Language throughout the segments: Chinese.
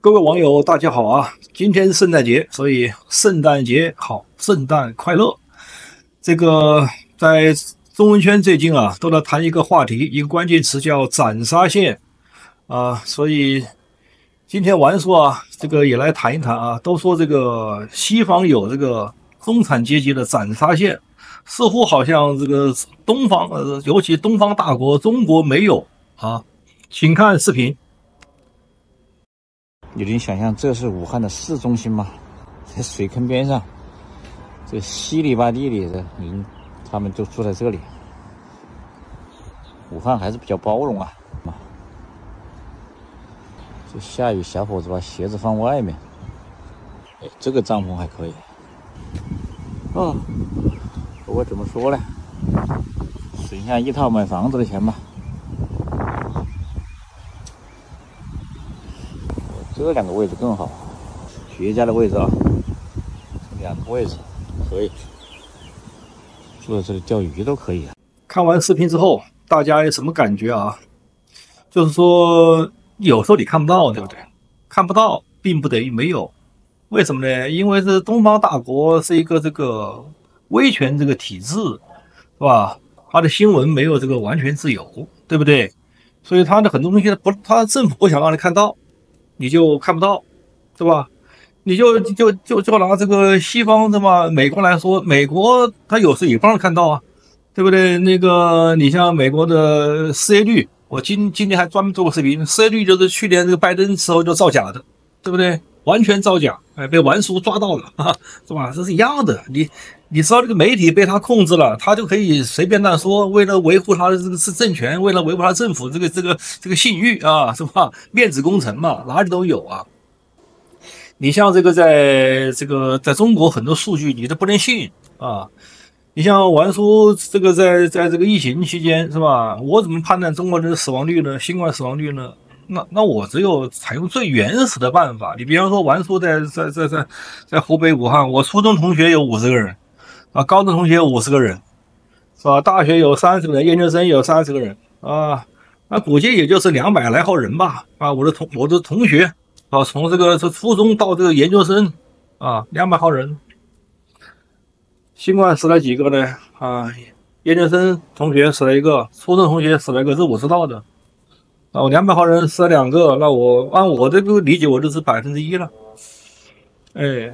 各位網友，大家好啊！今天是聖誕節，所以聖誕節好，聖誕快樂。這個在中文圈最近啊，都在談一個話題，一個關鍵詞叫斬殺線啊。所以今天王叔啊，這個也來談一談啊。都說這個西方有這個中產階級的斬殺線，似乎好像這個東方尤其東方大國中國沒有啊。請看視頻。你能想象這是武漢的市中心嗎？在水坑邊上，這稀里巴地的人，他們就住在這裡。武漢還是比較包容啊。這下雨，小伙子把鞋子放外面。哎，這個帳篷還可以。哦，不過怎麼說呢？省下一套買房子的錢吧。這兩個位置更好，絕佳的位置啊！两個位置可以住在這裡釣魚都可以啊。看完視頻之後，大家有什麼感覺啊？就是說，有時候你看不到，對不对？看不到並不等於沒有，為什麼呢？因為這東方大國是一個這個威權這個體制，是吧？它的新聞沒有這個完全自由，對不對？所以它的很多東西不，它政府不想讓你看到。你就看不到，是吧？你就拿這個西方，是吧？美國來說，美國它有時也不讓看到啊，對不對？那個你像美國的失業率，我今天還專門做過視頻，失業率就是去年這個拜登時候就造假的，對不對？完全造假，哎，被王叔抓到了，是吧？這是一樣的，你知道這個媒體被他控制了，他就可以隨便亂說，為了維護他的這個是政權，為了維護他政府這個信譽啊，是吧？面子工程嘛，哪裡都有啊。你像這個在中國很多數據你都不能信啊。你像王叔這個在這個疫情期間，是吧？我怎麼判斷中國人的死亡率呢？新冠死亡率呢？那我只有採用最原始的辦法。你比方說，王叔在湖北武漢，我初中同學有50個人，啊，高中同學有50個人，是吧？大學有30個人，研究生有30個人，啊，那估計也就是200來號人吧，啊，我的同學，啊，從這個初中到這個研究生，啊，200號人，新冠死了幾個呢？啊，研究生同學死了1個，初中同學死了1個，這我知道的。啊，我200號人死了2個，那我按我這個理解，我就是 1% 了。哎，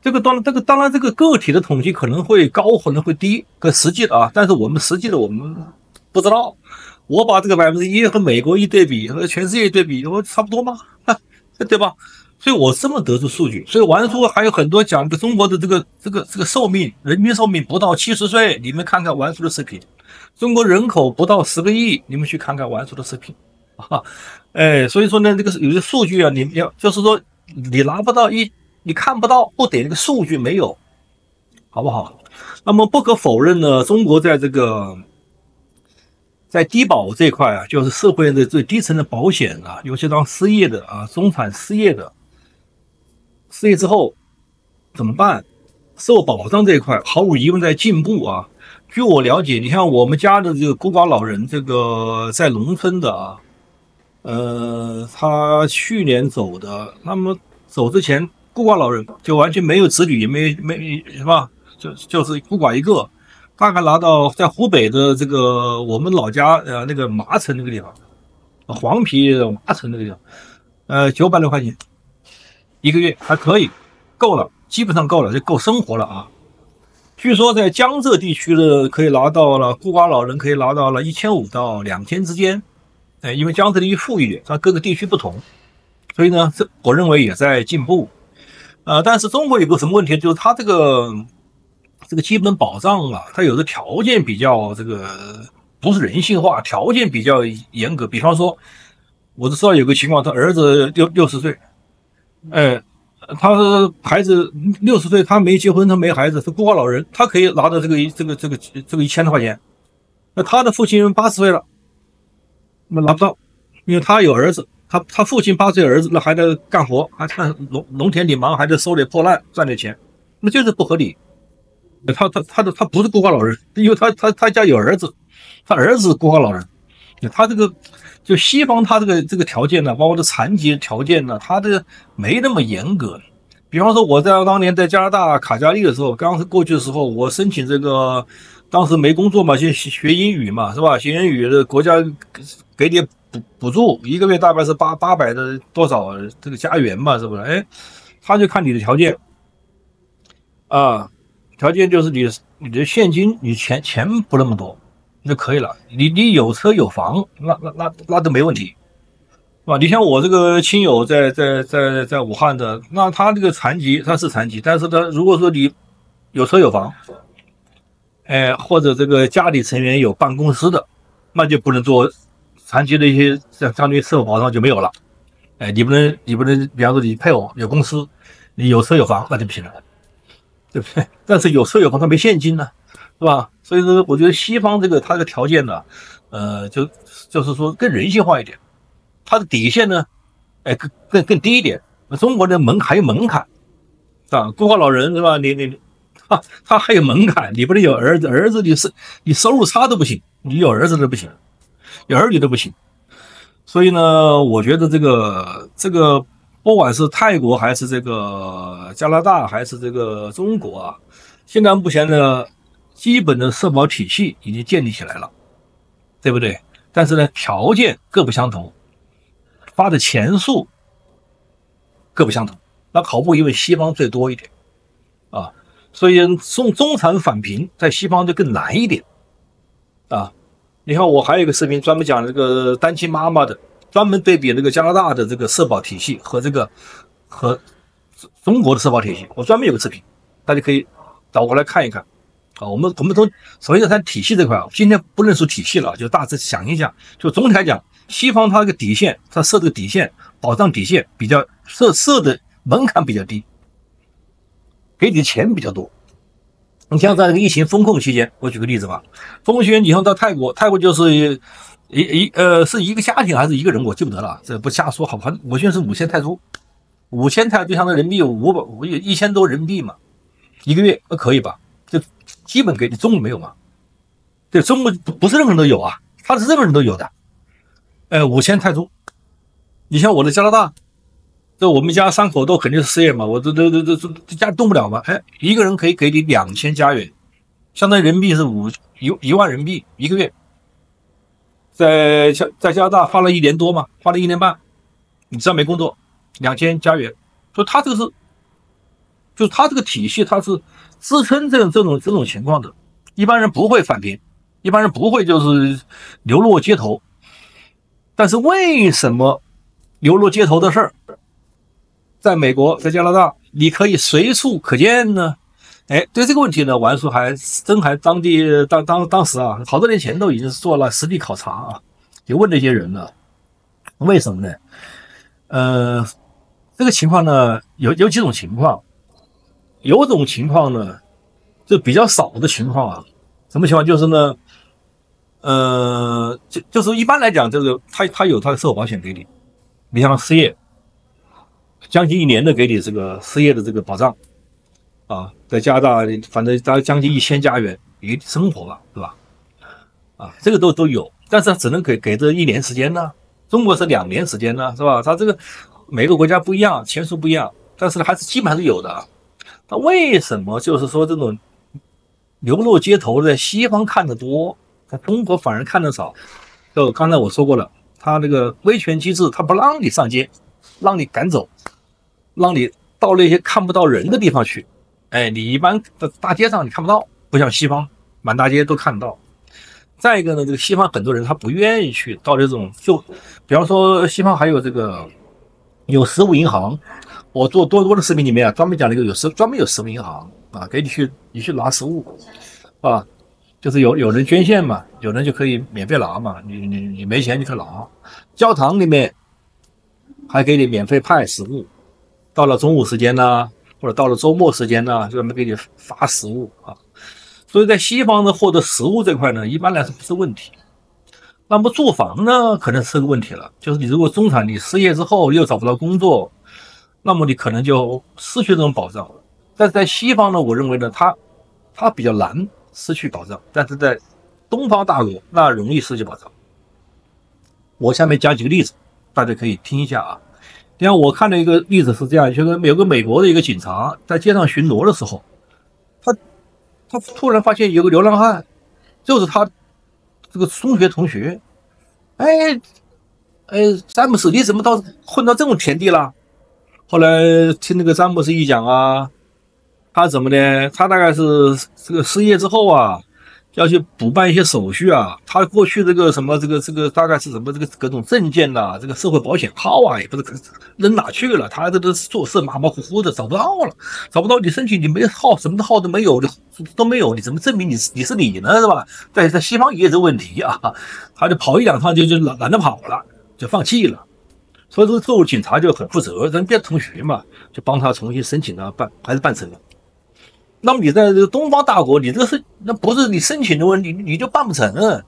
這個當然，這個個體的統計可能會高，可能會低，跟實際的啊，但是我們實際的我們不知道。我把這個 1% 和美國一對比，和全世界一對比，我差不多嗎？對吧？所以我這麼得出數據。所以王叔還有很多講中國的這個壽命，人均壽命不到70歲，你們看看王叔的視頻。中國人口不到10個億，你們去看看王叔的視頻。哎，所以說呢，這個有些數據啊，你要就是說你拿不到你看不到，不等于这個數據沒有，好不好？那麼不可否認呢，中國在在低保這一塊啊，就是社會的最低層的保險啊，尤其當失業的啊，中產失業的，失業之後怎麼辦？受保障這一塊毫無疑問在進步啊。據我了解，你像我們家的這個孤寡老人，這個在農村的啊。他去年走的，那麼走之前孤寡老人就完全沒有子女，也沒是吧？就是孤寡一個，大概拿到在湖北的這個我們老家那個麻城那個地方，黃陂麻城那個地方，900多塊錢1個月還可以，夠了，基本上夠了，就夠生活了啊。據說在江浙地區的可以拿到了孤寡老人可以拿到了1500到2000之間。因為江浙地區富裕，它各個地區不同，所以呢，我認為也在進步。但是中國有個什麼問題，就是它這個基本保障啊，它有的條件比較不是人性化，條件比較嚴格。比方說，我知道有個情況，他兒子60歲，他的孩子60歲，他沒結婚，他沒孩子，是孤寡老人，他可以拿到這個1000多塊錢。那他的父親80歲了。那拿不到，因為他有兒子，他父親80歲兒子，那還得幹活，還看農田裡忙，還得收點破爛賺點錢，那就是不合理。他不是孤寡老人，因為他家有兒子，他兒子孤寡老人，他这個就西方，他這個條件呢，包括這殘疾條件呢，他這沒那麼嚴格。比方說，我在當年在加拿大卡加利的時候，剛過去的時候，我申請這個，當時沒工作嘛，就學英語嘛，是吧？學英語的國家給點補助，一個月大概是800的多少這個加元嘛，是不是？哎，他就看你的條件啊，條件就是你的現金，你錢不那麼多就可以了。你有車有房，那都沒問題。是吧？你像我這個親友在武漢的，那他這個殘疾，他是殘疾，但是他如果說你有車有房，或者這個家裡成員有辦公司的，那就不能做殘疾的一些相當於社保保障就沒有了。你不能，比方說你配偶有公司，你有車有房，那就不行了，對不對？但是有車有房，他沒現金呢，是吧？所以說，我覺得西方他這個條件呢，就是說更人性化一點。它的底線呢，更低一點。中國的還有門檻，是吧？孤寡老人是吧？他還有門檻，你不能有兒子，兒子你收入差都不行，你有兒子都不行，有兒女都不行。所以呢，我覺得這個不管是泰國還是這個加拿大還是這個中國啊，現在目前呢，基本的社保體系已經建立起來了，對不對？但是呢，條件各不相同。發的錢數各不相同，那毫無疑問西方最多一點啊，所以中產返貧在西方就更難一點啊。你看我還有一個視頻專門講這個單親媽媽的，專門對比這個加拿大的這個社保體系和中國的社保體系，我專門有個視頻，大家可以找過來看一看啊。我們從首先談體系這塊，今天不論述體系了，就大致想一想，就總體來講。西方它這個底線，它設這個底線，保障底線比較設的門檻比較低，給你的錢比較多。你像在這個疫情封控期間，我舉個例子吧，封控期間你像到泰國就是是一個家庭還是一個人，我記不得了，這不瞎說好吧？我現在是5000泰銖，5000泰銖相當於人民幣1000多人民幣嘛，一個月可以吧？就基本給你，中国沒有嘛？對，中國不是任何人都有啊，他是任何人都有的。5000泰銖，你像我的加拿大，这我們家3口都肯定是失業嘛，我这家動不了嘛，一個人可以給你2000加元，相當於人民幣是1萬人民幣一個月，在加拿大花了1年多嘛，花了1年半，你只要沒工作，2000加元，所以他這個就是他這個體系，他是支撐這種情況的，一般人不會返貧，一般人不會就是流落街頭。但是為什麼流落街頭的事兒，在美國，在加拿大，你可以隨處可見呢？對這個問題呢，王叔還當時啊，好多年前都已經做了實地考察啊，就問這些人了，為什麼呢？這個情況呢，有幾種情況，有種情況呢，就比較少的情況啊，什麼情況？就是呢。就是一般來講，這個他有他的社會保險給你，你像失業，將近1年的給你這個失業的這個保障，啊，在加拿大反正大概將近1000加元，你生活吧，對吧？啊，這個都有，但是只能給這1年時間呢，中國是2年時間呢，是吧？他這個每個國家不一樣，錢數不一樣，但是還是基本上是有的。那為什麼就是說這種流落街頭在西方看得多？在中國反而看得少，就剛才我說過了，他這個威權機制，他不讓你上街，讓你趕走，讓你到那些看不到人的地方去。你一般的大街上你看不到，不像西方滿大街都看得到。再一個呢，這個西方很多人他不願意去到這種，就比方說西方還有這個有實物銀行，我做多的視頻裡面啊，專門講了一個專門有實物銀行啊，給你去拿實物啊。就是有人捐獻嘛，有人就可以免費拿嘛，你沒錢你可以拿。教堂裡面還給你免費派食物，到了中午時間呢，或者到了周末時間呢，就專門給你發食物啊。所以在西方呢，獲得食物這塊呢，一般來說不是問題。那麼住房呢，可能是個問題了，就是你如果中產，你失業之後又找不到工作，那麼你可能就失去這種保障。但是在西方呢，我認為呢，它比較難失去保障，但是在東方大國那容易失去保障我下面講幾個例子，大家可以聽一下啊。你看，我看了一個例子是這樣，就是有個美國的一個警察在街上巡邏的時候，他突然發現有個流浪漢，就是他這個中學同學。詹姆斯，你怎麼混到這種田地了？後來聽那個詹姆斯一講啊，他怎麼呢？他大概是這個失業之後啊，要去補辦一些手續啊。他過去這個什麼這個大概是什麼這個各種證件吶，這個社會保險號啊，也不是扔哪去了。他這都做事馬馬虎虎的，找不到了，找不到你申請你沒號，什麼號都没有，都没有，你怎麼證明你是你呢？是吧？在西方也有这問題啊，他就跑一兩趟就懶得跑了，就放棄了。所以說，作為警察就很負責，人別同學嘛，就幫他重新申請了，還是辦成了。那麼你在這個東方大國，你這個是那不是你申請的問題，你就辦不成，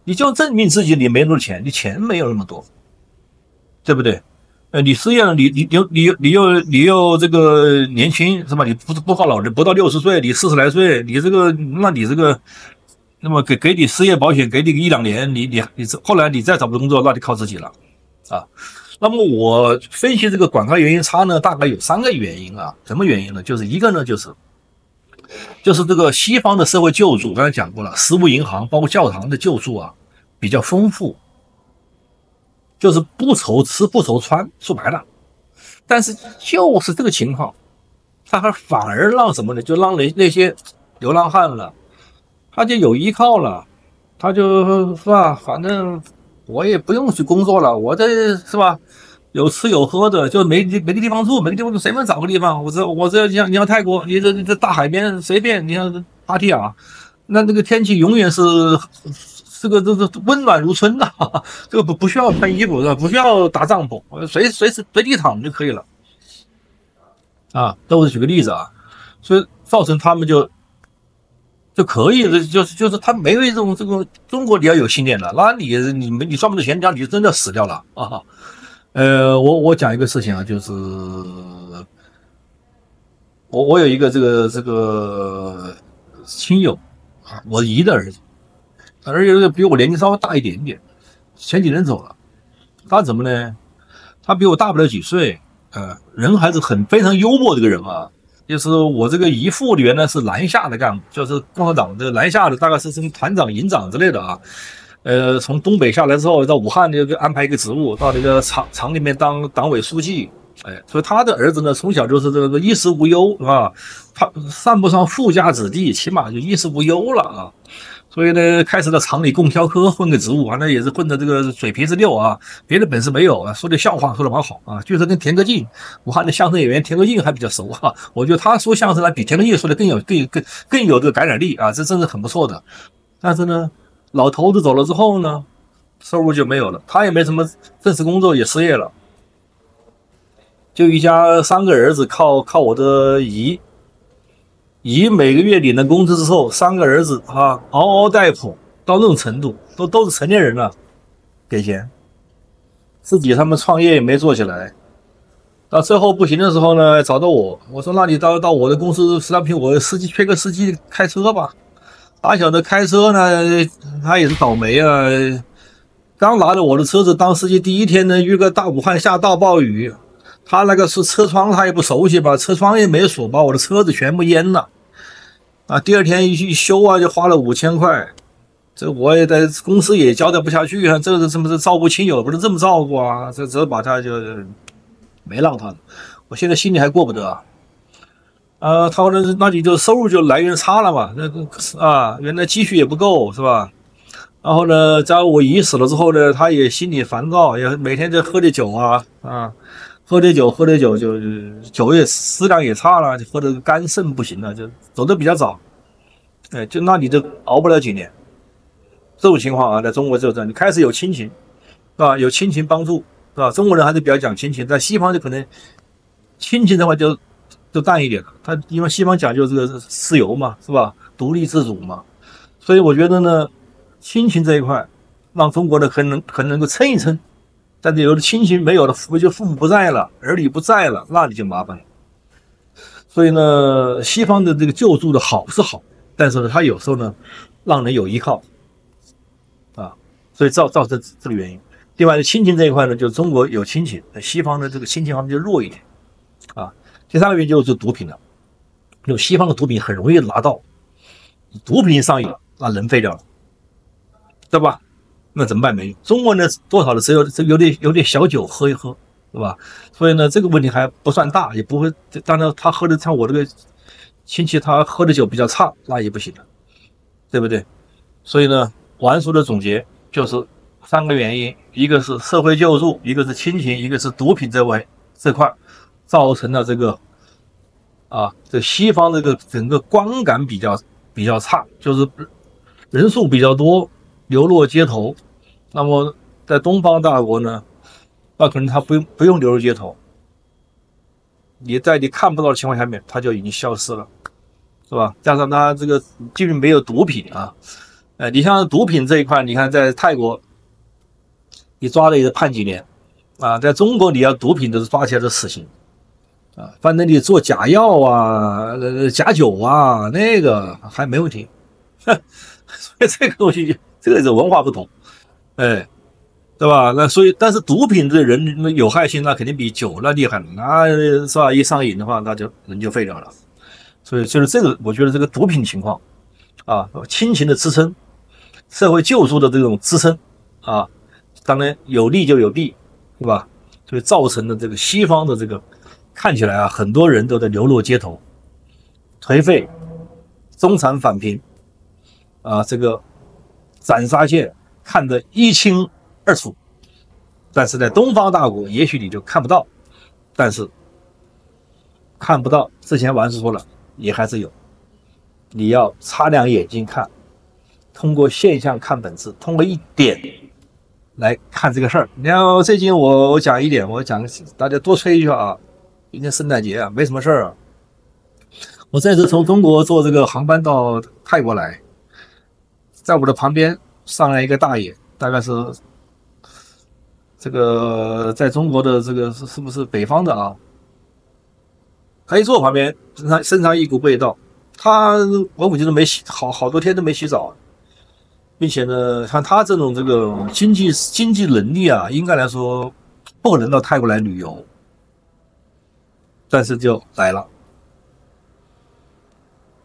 你就證明自己你沒那麼多錢，你錢沒有那麼多，對不對？你失業了，你又這個年輕是吧？你不到老的，不到60歲，你40來歲，你這個那麼給你失業保險，給你個1-2年，你後來你再找不到工作，那就靠自己了啊。那麼我分析這個廣告原因差呢，大概有3個原因啊。什麼原因呢？就是一個呢，就是這個西方的社會救助，剛才講過了，食物銀行包括教堂的救助啊比較豐富，就是不愁吃不愁穿，說白了。但是就是這個情況，他反而讓什麼呢？就讓那些流浪漢了，他就有依靠了，他就是吧，反正我也不用去工作了，我這是吧，有吃有喝的，就沒個地方住，隨便找個地方。我這你像泰國，你這大海邊隨便，你像芭提雅，那這個天氣永遠是这个溫暖如春的，這個不需要穿衣服是吧？不需要搭帳篷，隨時隨地躺就可以了。啊，都是舉個例子啊，所以造成他們就可以的，就是他沒有一種這個中國你要有信念了，那你賺不到錢，你真的死掉了啊！我講一個事情啊，就是我有一個這個親友啊，我姨的兒子，而且比我年紀稍微大一點點，前幾年走了。他怎麼呢？他比我大不了幾歲，人還是非常幽默這個人啊。就是我這個姨父原來是南下的幹部，就是共產黨的南下的，大概是什麼團長、營長之類的啊。從東北下來之後，到武漢就安排一個職務，到那個廠裡面當黨委書記。所以他的兒子呢，從小就是這個衣食無憂啊，他算不上富家子弟，起碼就衣食無憂了啊。所以呢，開始在廠裡供挑科混個職務，完了也是混的這個嘴皮子溜啊，別的本事沒有啊，說的笑話說的蠻好啊，據說跟田格靜，武漢的相聲演員田格靜還比較熟啊。我覺得他說相聲呢，比田格靜說的更有這個感染力啊，這真是很不錯的。但是呢，老頭子走了之後呢，收入就沒有了，他也沒什麼正式工作，也失業了，就一家3個兒子靠我的姨每個月領了工資之後，3個兒子啊嗷嗷待哺到那種程度，都是成年人了，給錢，自己他們創業也沒做起來，到最後不行的時候呢，找到我說那你到我的公司實際上我司機缺個司機開車吧。打小的開車呢，他也是倒霉啊，剛拿着我的車子當司機第一天呢，遇個大武漢下大暴雨。他那個是車窗，他也不熟悉吧，車窗也沒鎖，把我的車子全部淹了啊！第二天一修啊，就花了5000塊，這我也在公司也交代不下去啊，這個是不是照顧親友不是這麼照顧啊？這只把他就沒讓他了，我現在心裡還過不得啊！他說那你就收入就來源差了嘛，原來積蓄也不夠是吧？然後呢，在我姨死了之後呢，他也心裡煩躁，也每天就喝點酒啊。喝點酒就酒也質量也差了，就喝得肝腎不行了，就走得比較早。就那你就熬不了幾年。這種情況啊，在中國就這樣，你開始有親情，是吧？有親情幫助，是吧？中國人還是比較講親情，在西方就可能親情的話就淡一點了。他因為西方講究這個自由嘛，是吧？獨立自主嘛，所以我覺得呢，親情這一塊讓中國的可能夠撐一撐。但是有的親情沒有了，就父母不在了，兒女不在了，那你就麻煩了。所以呢，西方的這個救助的好是好，但是呢，它有時候呢，讓人有依靠啊，所以造成這個原因。另外的親情這一塊呢，就是中國有親情，西方的這個親情方面就弱一點啊。第三個原因就是毒品了，因為西方的毒品很容易拿到，毒品上瘾，那人废掉了，对吧？那怎麼辦？没用。中國呢，多少的只有點小酒喝一喝，對吧？所以呢，這個問題還不算大，也不會。當然，他喝的像我這個親戚，他喝的酒比較差，那也不行了，對不對？所以呢，王叔的總結就是3個原因：一個是社會救助，一個是親情，一個是毒品這塊，造成了這個這西方這個整個觀感比較差，就是人數比較多，流落街頭。那麼在東方大國呢，那可能他不用流落街頭，你在你看不到的情況下面，他就已經消失了，是吧？加上他这个基本没有毒品啊，你像毒品這一塊，你看在泰國，你抓了也是判幾年啊，在中國你要毒品都是抓起來的死刑啊，反正你做假藥啊、假酒啊，那個還沒問題，所以這個東西，這個是文化不同。對吧？那所以，但是毒品對人有害性，那肯定比酒那厲害了。那是吧？一上癮的話，那就人就廢掉了。所以就是這個，我覺得這個毒品情況啊，親情的支撐，社會救助的這種支撐啊，當然有利就有弊，對吧？所以造成的這個西方的這個看起來啊，很多人都在流落街頭，頹廢，中產返貧啊，這個斬殺線看得一清二楚，但是在東方大國，也許你就看不到，但是看不到之前王叔說了，也還是有，你要擦亮眼睛看，通過現象看本質，通過一點來看這個事兒。你看最近我講一點，我講大家多吹一句啊，今天聖誕節啊，沒什麼事兒啊。我這次從中國坐這個航班到泰國來，在我的旁邊上來一個大爺，大概是這個在中國的這個是不是北方的啊？他一坐我旁邊，身上一股味道，我估計都沒洗，好多天都沒洗澡，並且呢，像他這種這個經濟能力啊，應該來說不可能到泰國來旅遊，但是就來了。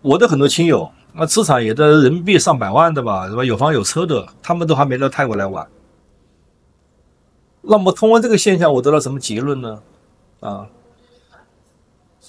我的很多親友，那資產也得人民幣上百萬的吧，是吧？有房有車的，他們都還沒到泰國來玩。那麼通過這個現象，我得到什麼結論呢？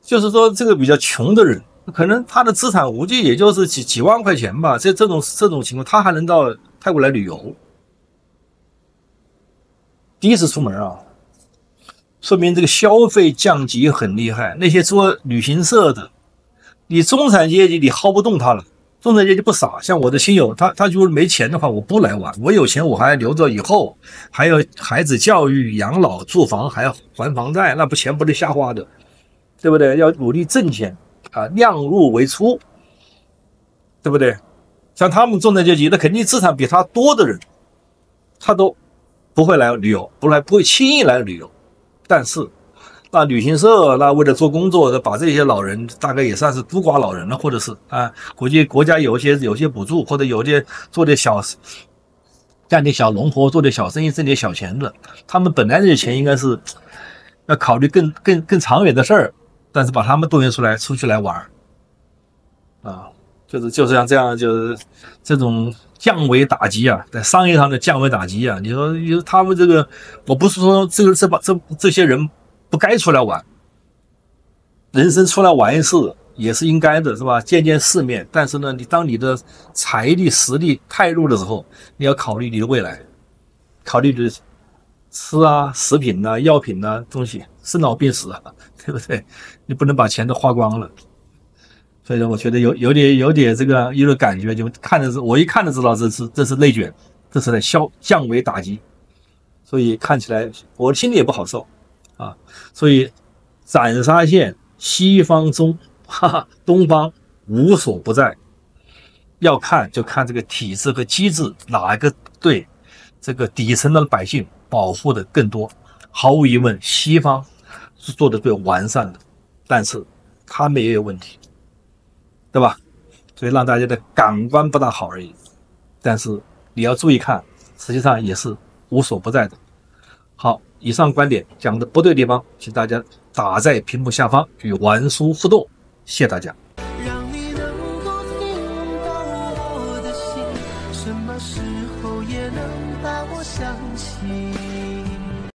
就是說這個比較窮的人，可能他的資產估計也就是幾萬塊錢吧。這種情況，他還能到泰國來旅遊，第一次出門啊，說明這個消費降級很厲害。那些做旅行社的，你中產階級你薅不動他了。中產階級不傻，像我的親友，他如果沒錢的話，我不來玩。我有錢，我還留着以後，還有孩子教育、養老、住房，還要還房貸，那不錢不能瞎花的，對不對？要努力掙錢啊，量入為出，對不對？像他們中產階級，那肯定資產比他多的人，他都不會來旅遊，不會輕易來旅遊。但是那旅行社那為了做工作，把這些老人大概也算是孤寡老人了，或者是估計國家有些補助，或者有些做點幹點小農活，做點小生意，掙點小錢的，他們本來這些錢應該是要考慮更長遠的事兒，但是把他們動員出去來玩就是像這樣，就是這種降維打擊啊，在商業上的降維打擊啊。你說他們這個，我不是說這些人不該出來玩，人生出來玩一次也是應該的，是吧？見見世面。但是呢，當你的財力實力太弱的時候，你要考慮你的未來，考慮你的吃啊、食品啊、藥品啊東西，生老病死啊，對不對？你不能把錢都花光了。所以說，我覺得有點這個有點感覺，就我一看就知道這是內卷，這是在降維打擊，所以看起來我心裡也不好受。所以斬殺線西方東方無所不在，要看就看這個體制和機制哪一個對這個底層的百姓保護的更多。毫無疑問，西方是做的最完善的，但是他們也有問題，對吧？所以讓大家的感官不大好而已。但是你要注意看，實際上也是無所不在的。好，以上觀點講的不對的地方，請大家打在屏幕下方與玩叔互動，謝謝大家。讓你能夠聽到我的心，什麼時候也能把我想起。